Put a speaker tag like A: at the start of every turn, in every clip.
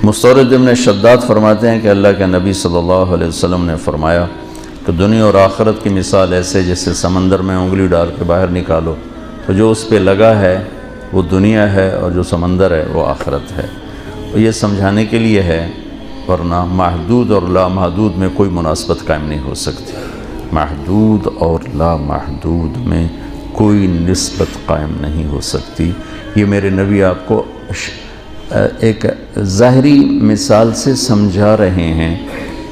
A: مستورد ابن شداد فرماتے ہیں کہ اللہ کے نبی صلی اللہ علیہ وسلم نے فرمایا کہ دنیا اور آخرت کی مثال ایسے جیسے سمندر میں انگلی ڈال کے باہر نکالو تو جو اس پہ لگا ہے وہ دنیا ہے اور جو سمندر ہے وہ آخرت ہے۔ اور یہ سمجھانے کے لیے ہے، ورنہ محدود اور لامحدود میں کوئی مناسبت قائم نہیں ہو سکتی۔ محدود اور لامحدود میں کوئی نسبت قائم نہیں ہو سکتی۔ یہ میرے نبی آپ کو ایک ظاہری مثال سے سمجھا رہے ہیں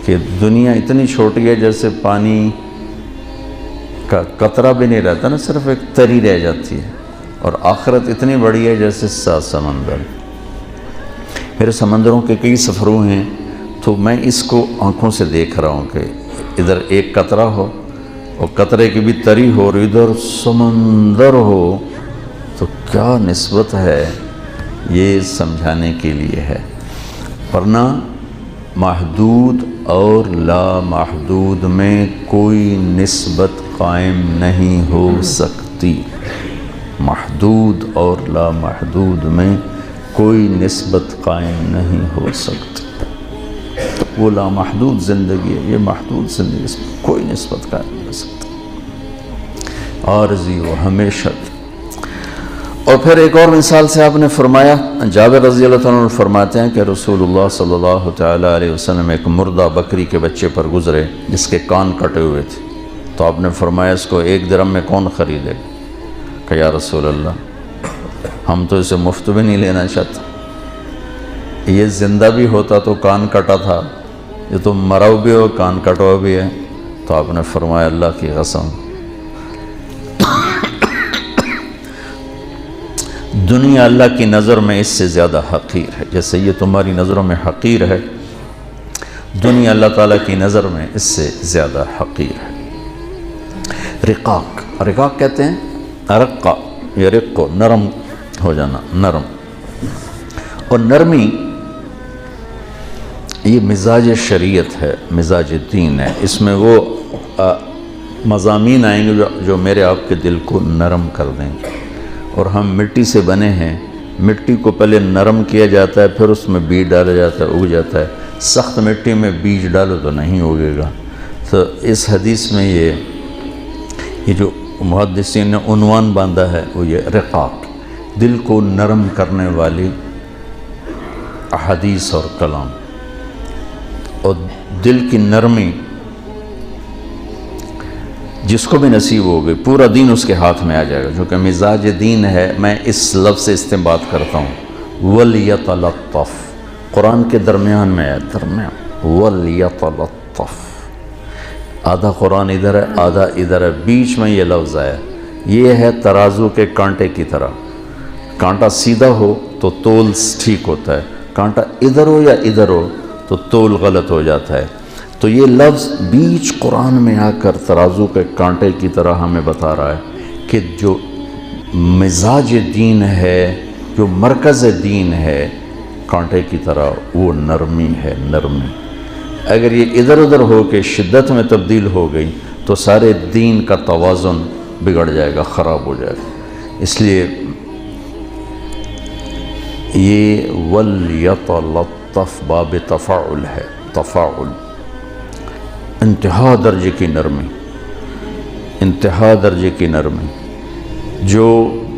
A: کہ دنیا اتنی چھوٹی ہے جیسے پانی کا قطرہ بھی نہیں رہتا نا، صرف ایک تری رہ جاتی ہے، اور آخرت اتنی بڑی ہے جیسے 7 سمندر۔ میرے سمندروں کے کئی سفروں ہیں تو میں اس کو آنکھوں سے دیکھ رہا ہوں کہ ادھر ایک قطرہ ہو اور قطرے کی بھی تری ہو اور ادھر سمندر ہو، تو کیا نسبت ہے، یہ سمجھانے کے لیے ہے۔ ورنہ محدود اور لامحدود میں کوئی نسبت قائم نہیں ہو سکتی۔ محدود اور لامحدود میں کوئی نسبت قائم نہیں ہو سکتی۔ وہ لامحدود زندگی ہے، یہ محدود زندگی، اس میں کوئی نسبت قائم نہیں ہو سکتی، عارضی و ہمیشہ۔ اور پھر ایک اور مثال سے آپ نے فرمایا، جابر رضی اللہ عنہ فرماتے ہیں کہ رسول اللہ صلی اللہ تعالیٰ علیہ وسلم ایک مردہ بکری کے بچے پر گزرے جس کے کان کٹے ہوئے تھے، تو آپ نے فرمایا اس کو 1 درہم میں کون خریدے گا؟ کہ یا رسول اللہ ہم تو اسے مفت بھی نہیں لینا چاہتے، یہ زندہ بھی ہوتا تو کان کٹا تھا، یہ تو مرا بھی ہو کان کٹوا بھی ہے۔ تو آپ نے فرمایا اللہ کی قسم دنیا اللہ کی نظر میں اس سے زیادہ حقیر ہے، جیسے یہ تمہاری نظروں میں حقیر ہے، دنیا اللہ تعالیٰ کی نظر میں اس سے زیادہ حقیر ہے۔ رقاق، رقاق کہتے ہیں رقا یا رقو، نرم ہو جانا، نرم۔ اور نرمی یہ مزاج شریعت ہے، مزاج دین ہے، اس میں وہ مضامین آئیں گے جو میرے آپ کے دل کو نرم کر دیں گے۔ اور ہم مٹی سے بنے ہیں، مٹی کو پہلے نرم کیا جاتا ہے، پھر اس میں بیج ڈالا جاتا ہے، اگ جاتا ہے۔ سخت مٹی میں بیج ڈالو تو نہیں اگے گا۔ تو اس حدیث میں یہ جو محدثین نے عنوان باندھا ہے وہ یہ رقاق، دل کو نرم کرنے والی احادیث اور کلام۔ اور دل کی نرمی جس کو بھی نصیب ہو گئی، پورا دین اس کے ہاتھ میں آ جائے گا، جو کہ مزاج دین ہے۔ میں اس لفظ سے استنباط کرتا ہوں، وَلْيَتَلَطَّفْ، قرآن کے درمیان میں ہے، درمیان، وَلْيَتَلَطَّفْ، آدھا قرآن ادھر ہے آدھا ادھر ہے، بیچ میں یہ لفظ آیا۔ یہ ہے ترازو کے کانٹے کی طرح، کانٹا سیدھا ہو تو تول ٹھیک ہوتا ہے، کانٹا ادھر ہو یا ادھر ہو تو تول غلط ہو جاتا ہے۔ تو یہ لفظ بیچ قرآن میں آ کر ترازو کے کانٹے کی طرح ہمیں بتا رہا ہے کہ جو مزاج دین ہے، جو مرکز دین ہے، کانٹے کی طرح وہ نرمی ہے، نرمی۔ اگر یہ ادھر ادھر ہو کے شدت میں تبدیل ہو گئی تو سارے دین کا توازن بگڑ جائے گا، خراب ہو جائے گا۔ اس لیے یہ وَلْيَتَلَطَّفْ باب تفاعل ہے، تفاعل، انتہا درجے کی نرمی، انتہا درجے کی نرمی جو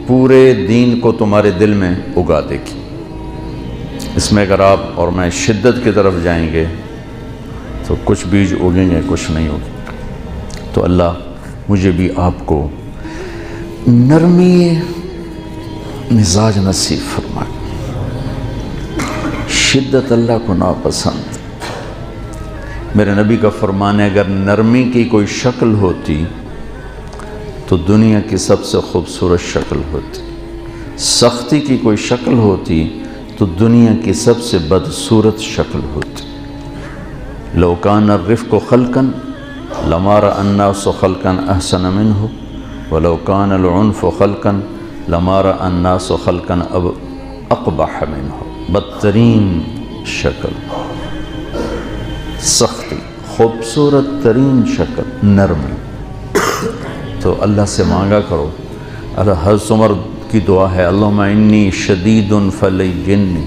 A: پورے دین کو تمہارے دل میں اگا دے گی۔ اس میں اگر آپ اور میں شدت کی طرف جائیں گے تو کچھ بیج اگیں گے، کچھ نہیں اگیں۔ تو اللہ مجھے بھی آپ کو نرمی مزاج نصیب فرمائے۔ شدت اللہ کو ناپسند۔ میرے نبی کا فرمان ہے اگر نرمی کی کوئی شکل ہوتی تو دنیا کی سب سے خوبصورت شکل ہوتی، سختی کی کوئی شکل ہوتی تو دنیا کی سب سے بدصورت شکل ہوتی۔ لو کان الرفق خلقا لما رأى الناس خلقا احسن منه ولو کان العنف خلقا لما رأى الناس خلقا اقبح منه۔ بدترین شکل، سختی، خوبصورت ترین شکل نرمی۔ تو اللہ سے مانگا کرو۔ حضرت عمر کی دعا ہے، اللہم انی شدید فلیجنی،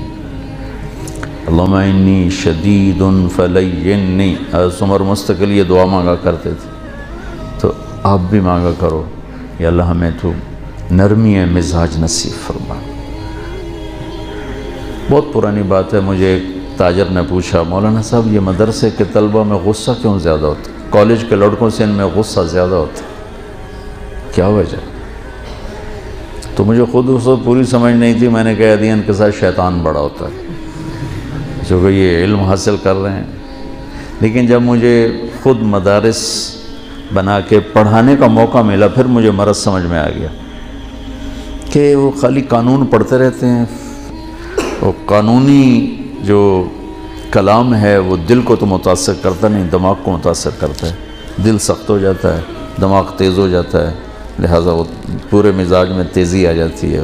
A: اللہم انی شدید فلینی، حضرت عمر مستقل یہ دعا مانگا کرتے تھے، تو آپ بھی مانگا کرو یا اللہ ہمیں تو نرمی مزاج نصیب فرما۔ بہت پرانی بات ہے، مجھے ایک تاجر نے پوچھا مولانا صاحب یہ مدرسے کے طلبہ میں غصہ کیوں زیادہ ہوتا ہے، کالج کے لڑکوں سے ان میں غصہ زیادہ ہوتا ہے، کیا وجہ؟ تو مجھے خود اس وقت پوری سمجھ نہیں تھی، میں نے کہا دین کے ساتھ شیطان بڑا ہوتا ہے جو کہ یہ علم حاصل کر رہے ہیں۔ لیکن جب مجھے خود مدارس بنا کے پڑھانے کا موقع ملا، پھر مجھے مرض سمجھ میں آ گیا کہ وہ خالی قانون پڑھتے رہتے ہیں، وہ قانونی جو کلام ہے وہ دل کو تو متاثر کرتا نہیں، دماغ کو متاثر کرتا ہے، دل سخت ہو جاتا ہے، دماغ تیز ہو جاتا ہے، لہٰذا وہ پورے مزاج میں تیزی آ جاتی ہے،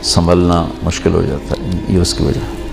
A: سنبھلنا مشکل ہو جاتا ہے، یہ اس کی وجہ ہے۔